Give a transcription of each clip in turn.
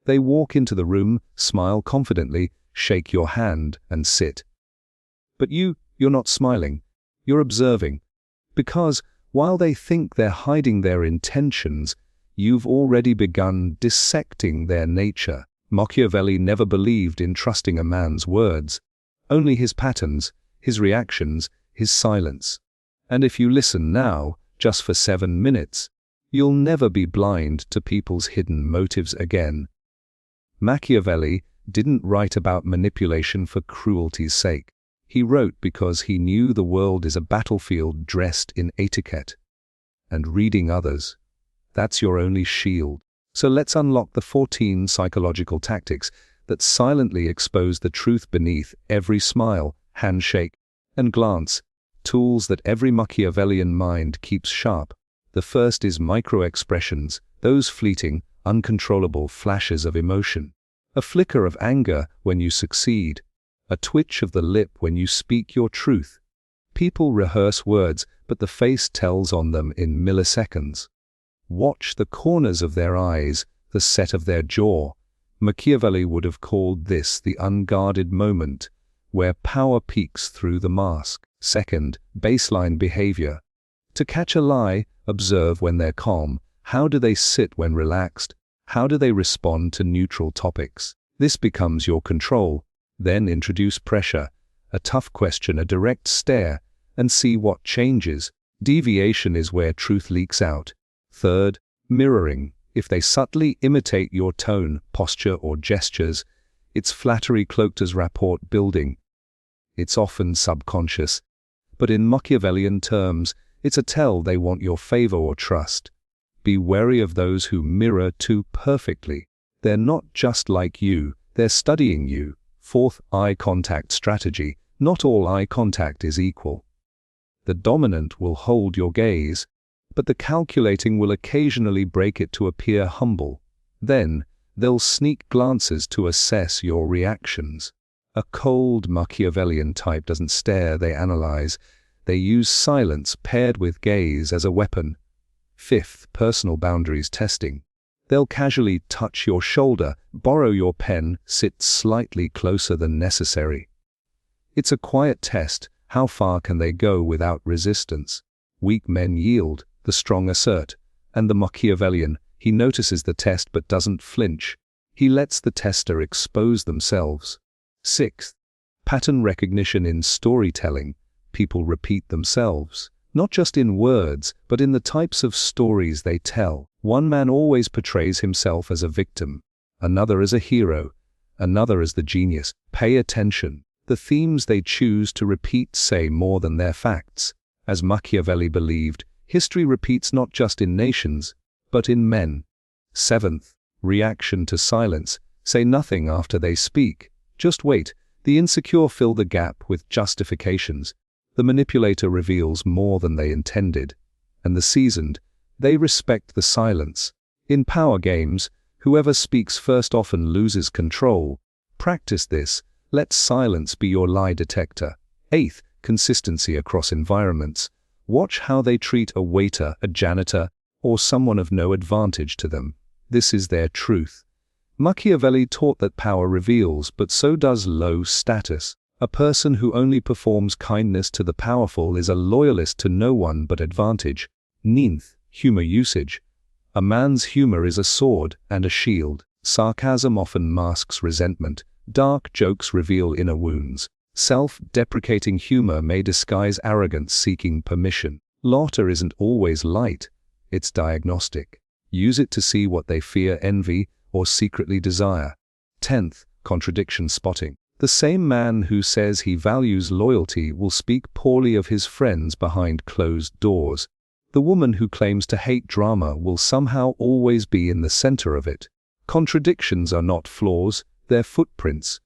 They walk into the room, smile confidently, shake your hand, and sit. But you're not smiling. You're observing. Because, while they think they're hiding their intentions, you've already begun dissecting their nature. Machiavelli never believed in trusting a man's words, only his patterns, his reactions, his silence. And if you listen now, just for 7 minutes, you'll never be blind to people's hidden motives again. Machiavelli didn't write about manipulation for cruelty's sake. He wrote because he knew the world is a battlefield dressed in etiquette. And reading others, that's your only shield. So let's unlock the 14 psychological tactics that silently expose the truth beneath every smile, handshake, and glance, tools that every Machiavellian mind keeps sharp. The first is micro-expressions, those fleeting, uncontrollable flashes of emotion. A flicker of anger when you succeed, a twitch of the lip when you speak your truth. People rehearse words, but the face tells on them in milliseconds. Watch the corners of their eyes, the set of their jaw. Machiavelli would have called this the unguarded moment, where power peeks through the mask. Second, baseline behavior. To catch a lie, observe when they're calm. How do they sit when relaxed? How do they respond to neutral topics? This becomes your control. Then introduce pressure, a tough question, a direct stare, and see what changes. Deviation is where truth leaks out. Third, mirroring. If they subtly imitate your tone, posture, or gestures, it's flattery cloaked as rapport building. It's often subconscious, but in Machiavellian terms, it's a tell they want your favor or trust. Be wary of those who mirror too perfectly. They're not just like you, they're studying you. Fourth, eye contact strategy. Not all eye contact is equal. The dominant will hold your gaze, but the calculating will occasionally break it to appear humble. Then, they'll sneak glances to assess your reactions. A cold Machiavellian type doesn't stare, they analyze. They use silence paired with gaze as a weapon. Fifth, personal boundaries testing. They'll casually touch your shoulder, borrow your pen, sit slightly closer than necessary. It's a quiet test. How far can they go without resistance? Weak men yield, the strong assert. And the Machiavellian, he notices the test but doesn't flinch. He lets the tester expose themselves. Sixth, pattern recognition in storytelling. People repeat themselves, not just in words, but in the types of stories they tell. One man always portrays himself as a victim, another as a hero, another as the genius. Pay attention. The themes they choose to repeat say more than their facts. As Machiavelli believed, history repeats not just in nations, but in men. Seventh, reaction to silence. Say nothing after they speak. Just wait. The insecure fill the gap with justifications. The manipulator reveals more than they intended. And the seasoned, they respect the silence. In power games, whoever speaks first often loses control. Practice this. Let silence be your lie detector. Eighth, consistency across environments. Watch how they treat a waiter, a janitor, or someone of no advantage to them. This is their truth. Machiavelli taught that power reveals, but so does low status. A person who only performs kindness to the powerful is a loyalist to no one but advantage. Ninth, humor usage. A man's humor is a sword and a shield. Sarcasm often masks resentment. Dark jokes reveal inner wounds. Self-deprecating humor may disguise arrogance seeking permission. Laughter isn't always light, it's diagnostic. Use it to see what they fear, envy, or secretly desire. 10th, contradiction spotting. The same man who says he values loyalty will speak poorly of his friends behind closed doors. The woman who claims to hate drama will somehow always be in the center of it. Contradictions are not flaws, they're footprints.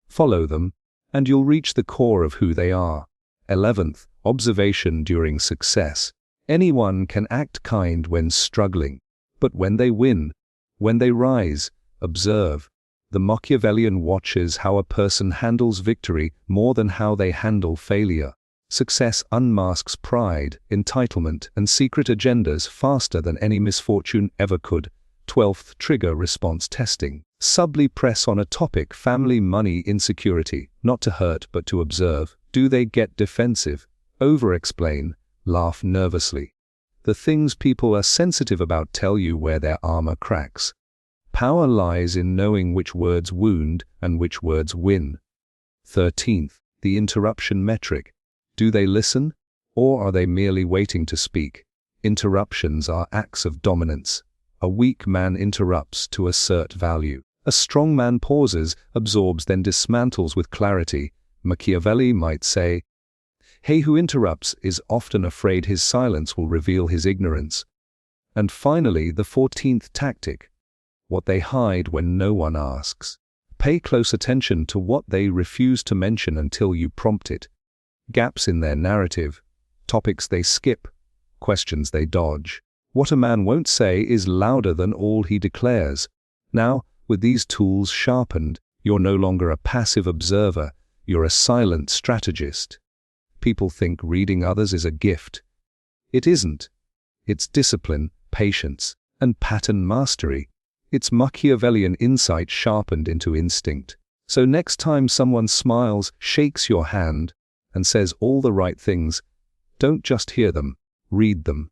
Follow them, and you'll reach the core of who they are. 11th, observation during success. Anyone can act kind when struggling, but when they win, when they rise, observe. The Machiavellian watches how a person handles victory more than how they handle failure. Success unmasks pride, entitlement, and secret agendas faster than any misfortune ever could. 12th, trigger response testing. Subtly press on a topic: family, money, insecurity, not to hurt but to observe. Do they get defensive? Over-explain, laugh nervously. The things people are sensitive about tell you where their armor cracks. Power lies in knowing which words wound and which words win. 13th, the interruption metric. Do they listen, or are they merely waiting to speak? Interruptions are acts of dominance. A weak man interrupts to assert value. A strong man pauses, absorbs, then dismantles with clarity. Machiavelli might say, "He who interrupts is often afraid his silence will reveal his ignorance." And finally, the 14th tactic. What they hide when no one asks. Pay close attention to what they refuse to mention until you prompt it. Gaps in their narrative, topics they skip, questions they dodge. What a man won't say is louder than all he declares. Now, with these tools sharpened, you're no longer a passive observer, you're a silent strategist. People think reading others is a gift. It isn't. It's discipline, patience, and pattern mastery. It's Machiavellian insight sharpened into instinct. So next time someone smiles, shakes your hand, and says all the right things, don't just hear them, read them.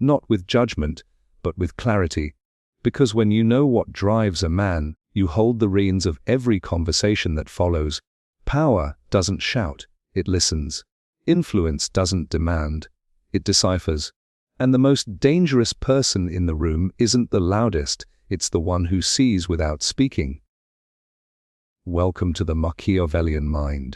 Not with judgment, but with clarity. Because when you know what drives a man, you hold the reins of every conversation that follows. Power doesn't shout, it listens. Influence doesn't demand, it deciphers. And the most dangerous person in the room isn't the loudest, it's the one who sees without speaking. Welcome to the Machiavellian mind.